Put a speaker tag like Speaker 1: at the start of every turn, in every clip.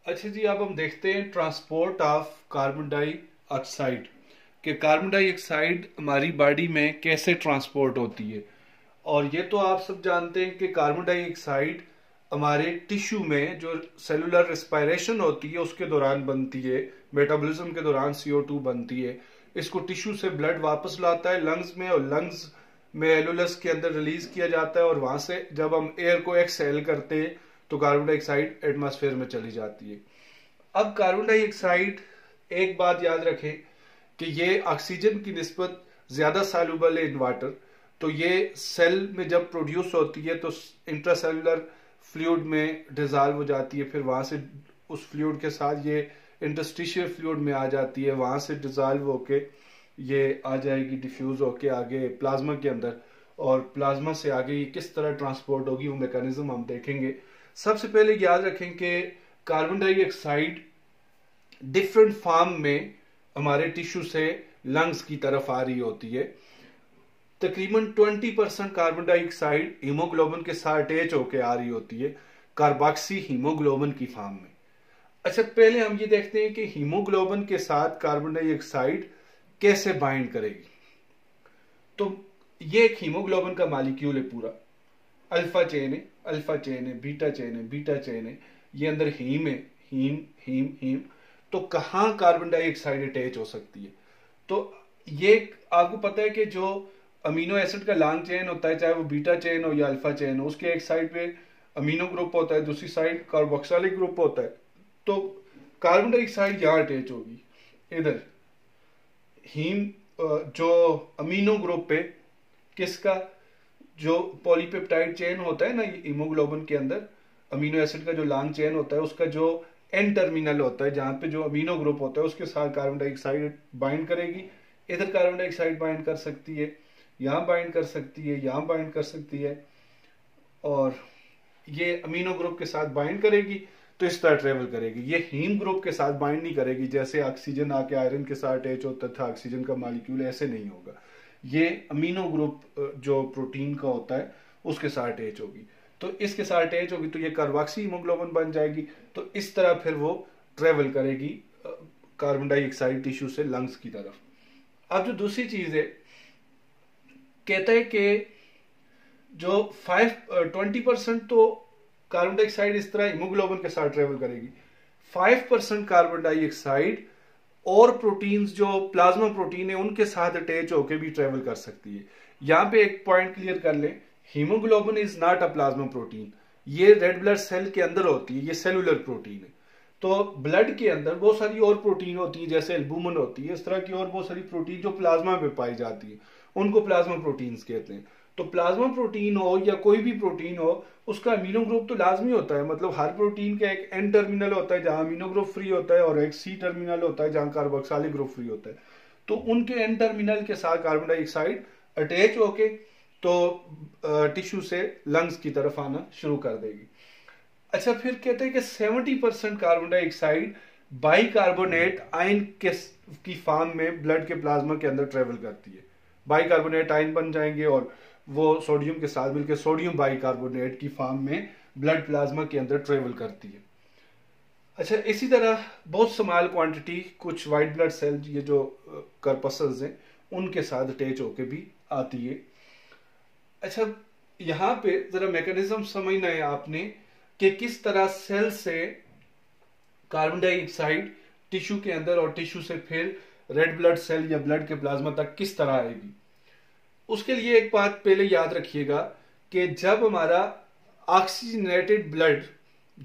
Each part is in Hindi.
Speaker 1: अच्छा जी, अब हम देखते हैं ट्रांसपोर्ट ऑफ कार्बन डाइऑक्साइड कि कार्बन डाइऑक्साइड हमारी बॉडी में कैसे ट्रांसपोर्ट होती है। और ये तो आप सब जानते हैं कि कार्बन डाइऑक्साइड हमारे टिश्यू में जो सेलुलर रेस्पिरेशन होती है उसके दौरान बनती है, मेटाबॉलिज्म के दौरान CO2 बनती है। इसको टिश्यू से ब्लड वापस लाता है लंग्स में, और लंग्स में एलुलस के अंदर रिलीज किया जाता है, और वहां से जब हम एयर को एक्सहेल करते हैं तो कार्बन डाइऑक्साइड एटमॉस्फेयर में चली जाती है। अब कार्बन डाइऑक्साइड, एक बात याद रखें कि ये ऑक्सीजन की निस्बत ज्यादा सॉल्युबल है इन वाटर। तो ये सेल में जब प्रोड्यूस होती है तो इंट्रासेलुलर फ्लूइड में डिजॉल्व हो जाती है, फिर वहां से उस फ्लूइड के साथ ये इंटरस्टिशियल फ्लूइड में आ जाती है, वहां से डिजॉल्व होके ये आ जाएगी, डिफ्यूज होके आगे प्लाज्मा के अंदर, और प्लाज्मा से आगे ये किस तरह ट्रांसपोर्ट होगी वो मैकेनिज्म हम देखेंगे। सबसे पहले याद रखें कि कार्बन डाइऑक्साइड डिफरेंट फॉर्म में हमारे टिश्यू से लंग्स की तरफ आ रही होती है। तकरीबन 20% कार्बन डाइऑक्साइड हीमोग्लोबिन के साथ अटैच होकर आ रही होती है, कार्बोक्सी हीमोग्लोबिन की फॉर्म में। अच्छा, पहले हम ये देखते हैं कि हीमोग्लोबिन के साथ कार्बन डाइऑक्साइड कैसे बाइंड करेगी। तो ये एक हीमोग्लोबिन का मॉलिक्यूल है पूरा, अल्फा चेन है, अल्फा चेन है, बीटा चेन है, बीटा चेन है, ये अंदर हीम है, हीम हीम हीम। तो कहां कार्बन डाइऑक्साइड अटैच हो सकती है? तो ये आपको पता है कि जो अमीनो एसिड का लॉन्ग चेन होता है, चाहे वो बीटा चेन हो या अल्फा चेन हो, उसके एक साइड पे अमीनो ग्रुप होता है, दूसरी साइड कार्बोक्सिलिक ग्रुप होता है। तो कार्बन डाइऑक्साइड यहां अटैच होगी, इधर हीम जो अमीनो ग्रुप पे किसका, जो पॉलीपेप्टाइड चेन होता है ना हीमोग्लोबिन के अंदर, अमीनो एसिड का जो लॉन्ग चेन होता है उसका जो एन टर्मिनल होता है, जहां पे जो अमीनो ग्रुप होता है उसके साथ कार्बन डाइऑक्साइड बाइंड करेगी। इधर कार्बन डाइऑक्साइड बाइंड कर सकती है, यहां बाइंड कर सकती है, यहां बाइंड कर सकती है, और ये अमीनो ग्रुप के साथ बाइंड करेगी तो इस तरह ट्रेवल करेगी। ये हीम ग्रुप के साथ बाइंड नहीं करेगी, जैसे ऑक्सीजन आके आयरन के साथ अटैच होता था ऑक्सीजन का मॉलिक्यूल, ऐसे नहीं होगा। ये अमीनो ग्रुप जो प्रोटीन का होता है उसके साथ अटैच होगी, तो इसके साथ अटैच होगी तो ये कार्बोक्सी हीमोग्लोबिन बन जाएगी। तो इस तरह फिर वो ट्रेवल करेगी कार्बन डाइऑक्साइड टिश्यू से लंग्स की तरफ। अब जो दूसरी चीज है, कहता है कि जो 20% तो कार्बन डाइऑक्साइड इस तरह हीमोग्लोबिन के साथ ट्रेवल करेगी, 5% कार्बन डाइऑक्साइड और प्रोटीन्स जो प्लाज्मा प्रोटीन है उनके साथ अटैच होकर भी ट्रेवल कर सकती है। यहां पे एक पॉइंट क्लियर कर लें, haemoglobin is not a plasma protein. ये रेड ब्लड सेल के अंदर होती है, ये सेलुलर प्रोटीन है। तो ब्लड के अंदर बहुत सारी और प्रोटीन होती है, जैसे एल्बुमिन होती है, इस तरह की और बहुत सारी प्रोटीन जो प्लाज्मा में पाई जाती है, उनको प्लाज्मा प्रोटीन्स कहते हैं। तो प्लाज्मा प्रोटीन हो या कोई भी प्रोटीन हो, उसका अमीनो ग्रुप तो लाजमी होता है। मतलब हर प्रोटीन का एक एन टर्मिनल होता है जहां अमीनो ग्रुप फ्री होता है, और एक सी टर्मिनल होता है जहां कार्बोक्सिलिक ग्रुप फ्री होता है। तो उनके एन टर्मिनल के साथ कार्बन डाइऑक्साइड अटैच होके तो टिश्यू से लंग्स की तरफ आना शुरू कर देगी। अच्छा, फिर कहते हैं कि 70% कार्बन डाइऑक्साइड बाइकार्बोनेट आयन की फॉर्म में ब्लड के प्लाज्मा के अंदर ट्रेवल करती है। बाइकार्बोनेट आयन बन जाएंगे और वो सोडियम के साथ मिलकर सोडियम बाइकार्बोनेट की फॉर्म में ब्लड प्लाज्मा के अंदर ट्रेवल करती है। अच्छा, इसी तरह बहुत स्मॉल क्वांटिटी कुछ वाइट ब्लड सेल, ये जो कर्पसल्स हैं, उनके साथ अटैच होके भी आती है। अच्छा, यहां पे जरा मैकेनिज्म समझना है आपने कि किस तरह सेल से कार्बन डाइऑक्साइड टिश्यू के अंदर और टिश्यू से फिर रेड ब्लड सेल या ब्लड के प्लाज्मा तक किस तरह आएगी। उसके लिए एक बात पहले याद रखिएगा कि जब हमारा ऑक्सीजनेटेड ब्लड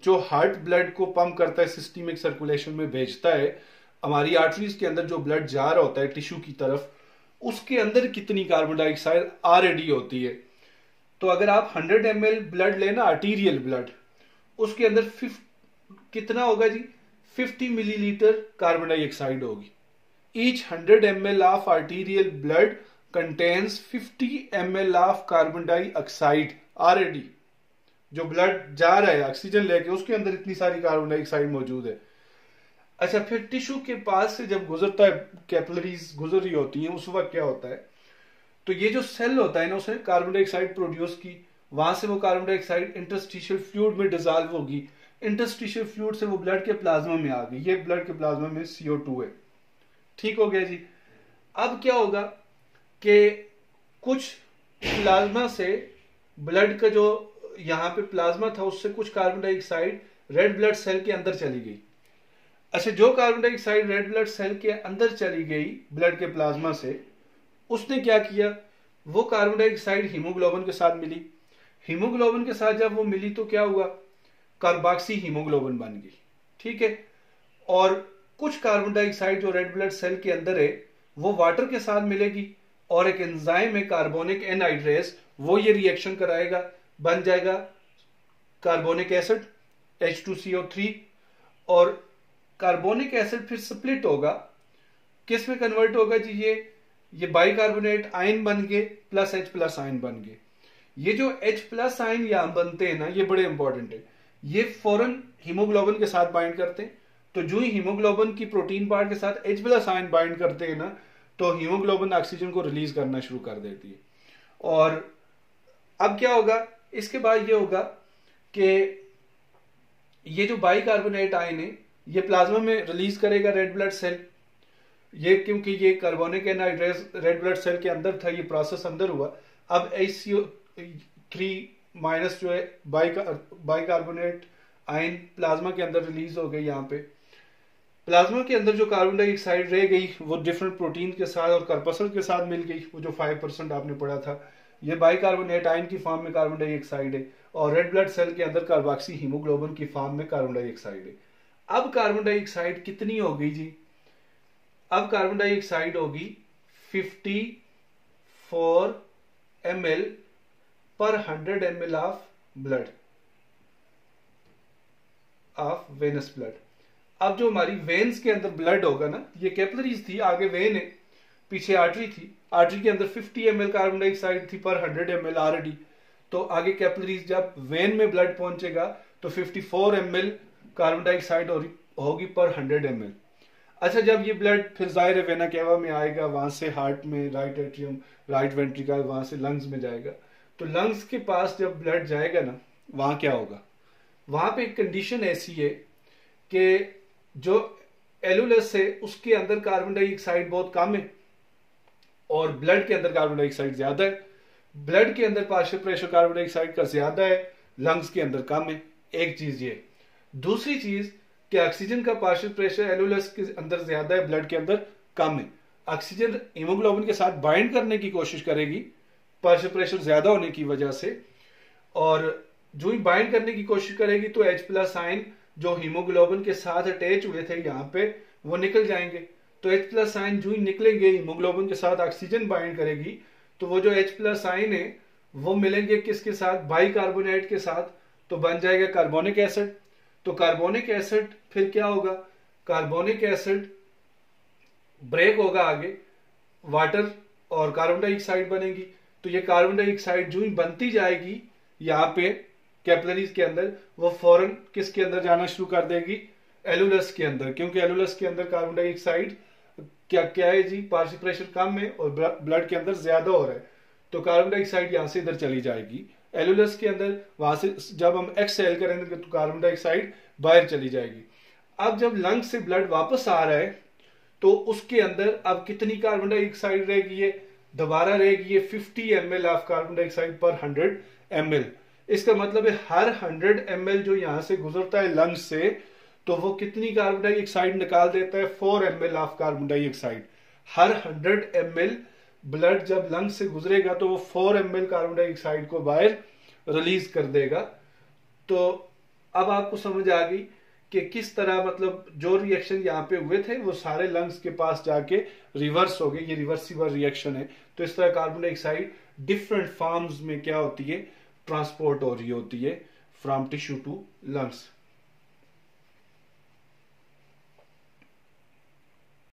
Speaker 1: जो हार्ट ब्लड को पंप करता है, सिस्टमिक सर्कुलेशन में भेजता है, हमारी आर्टरीज के अंदर जो ब्लड जा रहा होता है टिश्यू की तरफ, उसके अंदर कितनी कार्बन डाइऑक्साइड ऑलरेडी होती है। तो अगर आप 100 ml ब्लड लेना, आर्टीरियल ब्लड, उसके अंदर कितना होगा जी, 50 मिलीलीटर कार्बन डाइऑक्साइड होगी। Each 100 ml of arterial blood contains 50 ml of carbon dioxide already. जो ब्लड जा रहा है ऑक्सीजन लेके, उसके अंदर इतनी सारी कार्बन डाइऑक्साइड मौजूद है। अच्छा, फिर टिश्यू के पास से जब गुजरता है, कैपिलरीज गुजर रही होती हैं, उस वक्त क्या होता है, तो ये जो सेल होता है ना, उसने कार्बन डाइऑक्साइड प्रोड्यूस की, वहां से वो कार्बन डाइऑक्साइड इंटरस्टिशियल फ्लूइड में डिजॉल्व होगी, इंटरस्टिशियल फ्लूइड से वो ब्लड के प्लाज्मा में आ गई, ये ब्लड के प्लाज्मा में CO2 है। ठीक हो गया जी। अब क्या होगा कि कुछ प्लाज्मा से ब्लड का जो यहाँ पे प्लाज्मा था उससे कुछ carbon dioxide red blood cell के अंदर चली गई। अच्छा, जो carbon dioxide red blood cell के अंदर चली गई ब्लड के प्लाज्मा से, उसने क्या किया, वो कार्बन डाइऑक्साइड हीमोग्लोबिन के साथ मिली। हीमोग्लोबिन के साथ जब वो मिली तो क्या हुआ, कार्बोक्सी हीमोग्लोबिन बन गई। ठीक है। और कुछ कार्बन डाइऑक्साइड जो रेड ब्लड सेल के अंदर है वो वाटर के साथ मिलेगी और एक एंजाइम है कार्बोनिक एनहाइड्रेस, वो ये रिएक्शन कराएगा, बन जाएगा कार्बोनिक एसिड H2CO3। और कार्बोनिक एसिड फिर स्प्लिट होगा, किस में कन्वर्ट होगा जी, ये बाइकार्बोनेट आयन बन गए प्लस H+ आयन बन गए। ये जो H+ आयन यहां बनते हैं ना, ये बड़े इंपॉर्टेंट है। ये फौरन हीमोग्लोबिन के साथ बाइंड करते हैं, तो जो ही हीमोग्लोबिन की प्रोटीन पार्ट के साथ H+ आयन बाइंड करते हैं ना, तो हीमोग्लोबिन ऑक्सीजन को रिलीज करना शुरू कर देती है। और अब क्या होगा, इसके बाद ये होगा कि ये जो बाइकार्बोनेट आयन है ये प्लाज्मा में रिलीज करेगा रेड ब्लड सेल। ये क्योंकि ये carbonic anhydrase red blood cell के अंदर था, ये प्रोसेस अंदर हुआ। अब HCO3- जो है बाइकार्बोनेट आयन प्लाज्मा के अंदर रिलीज हो गई। यहाँ पे प्लाज्मा के अंदर जो कार्बन डाइऑक्साइड रह गई वो डिफरेंट प्रोटीन के साथ और कार्पसल के साथ मिल गई, वो जो 5% आपने पढ़ा था। ये बाइकार्बोनेट आयन की फॉर्म में कार्बन डाइऑक्साइड है और रेड ब्लड सेल के अंदर कार्बोक्सी हीमोग्लोबिन की फॉर्म में कार्बन डाइऑक्साइड है। अब कार्बन डाइऑक्साइड कितनी हो गई जी, अब कार्बन डाइऑक्साइड होगी 54 ml पर 100 ml of blood, of venous blood. अब जो हमारी वेन्स के अंदर ब्लड होगा ना, ये कैपिलरीज थी, आगे वेन है, पीछे आर्टरी थी। आर्टरी के अंदर 50 ml कार्बन डाइऑक्साइड थी पर 100 ml ऑलरेडी, तो आगे कैपिलरीज जब वेन में ब्लड पहुंचेगा तो 54 ml कार्बन डाइऑक्साइड होगी पर 100 ml। अच्छा, जब ये ब्लड फिर जाहिर है वेना केवा में आएगा, वहां से हार्ट में, राइट एट्रियम, राइट वेंट्रिकल, वहां से लंग्स में जाएगा। तो लंग्स के पास जब ब्लड जाएगा ना, वहां क्या होगा, वहां पे एक कंडीशन ऐसी है कि जो एलुलस है उसके अंदर कार्बन डाइऑक्साइड बहुत कम है और ब्लड के अंदर कार्बन डाइऑक्साइड ज्यादा है। ब्लड के अंदर पार्शियल प्रेशर कार्बन डाइऑक्साइड का ज्यादा है, लंग्स के अंदर कम है। एक चीज ये। दूसरी चीज कि ऑक्सीजन का पार्शियल प्रेशर एलुलस के अंदर ज्यादा है, ब्लड के अंदर कम है। ऑक्सीजन हीमोग्लोबिन के साथ बाइंड करने की कोशिश करेगी पार्शियल प्रेशर ज्यादा होने की वजह से, और जो ही बाइंड करने की कोशिश करेगी तो H+ आयन जो हीमोग्लोबिन के साथ अटैच हुए थे यहाँ पे वो निकल जाएंगे। तो H+ आयन जो ही निकलेंगे, हीमोग्लोबिन के साथ ऑक्सीजन बाइंड करेगी, तो वो जो H+ आयन है वो मिलेंगे किसके साथ, बाइकार्बोनेट के साथ, तो बन जाएगा कार्बोनिक एसिड। तो कार्बोनिक एसिड फिर क्या होगा, कार्बोनिक एसिड ब्रेक होगा आगे, वाटर और कार्बन डाइऑक्साइड बनेगी। तो ये कार्बन डाइऑक्साइड जो ही बनती जाएगी यहाँ पे कैपिलरीज के अंदर, वो फौरन किसके अंदर जाना शुरू कर देगी, एलुलस के अंदर, क्योंकि एलुलस के अंदर कार्बन डाइऑक्साइड क्या क्या है जी, पार्शियल प्रेशर कम है और ब्लड के अंदर ज्यादा हो रहा है, तो कार्बन डाइऑक्साइड यहां से इधर चली जाएगी एलुलस के अंदर। वहां से जब हम एक्सहेल करेंगे तो कार्बन डाइऑक्साइड बाहर चली जाएगी। अब जब लंग से ब्लड वापस आ रहा है तो उसके अंदर अब कितनी कार्बन डाइऑक्साइड रहेगी, ये दोबारा रहेगी ये 50 ml ऑफ कार्बन डाइऑक्साइड पर 100 ml। इसका मतलब है हर 100 ml जो यहां से गुजरता है लंग्स से, तो वो कितनी कार्बन डाइऑक्साइड निकाल देता है, 4 ml of carbon dioxide. Her 100 ml blood जब लंग्स से गुजरेगा तो वो 4 ml कार्बन डाइऑक्साइड को बाहर रिलीज कर देगा। तो अब आपको समझ आ गई कि किस तरह मतलब जो रिएक्शन यहाँ पे हुए थे वो सारे लंग्स के पास जाके रिवर्स हो गए, ये रिवर्सिबल रिएक्शन है। तो इस तरह कार्बन डाइऑक्साइड डिफरेंट फॉर्म्स में क्या होती है, ट्रांसपोर्ट हो रही होती है फ्रॉम टिश्यू टू लंग्स।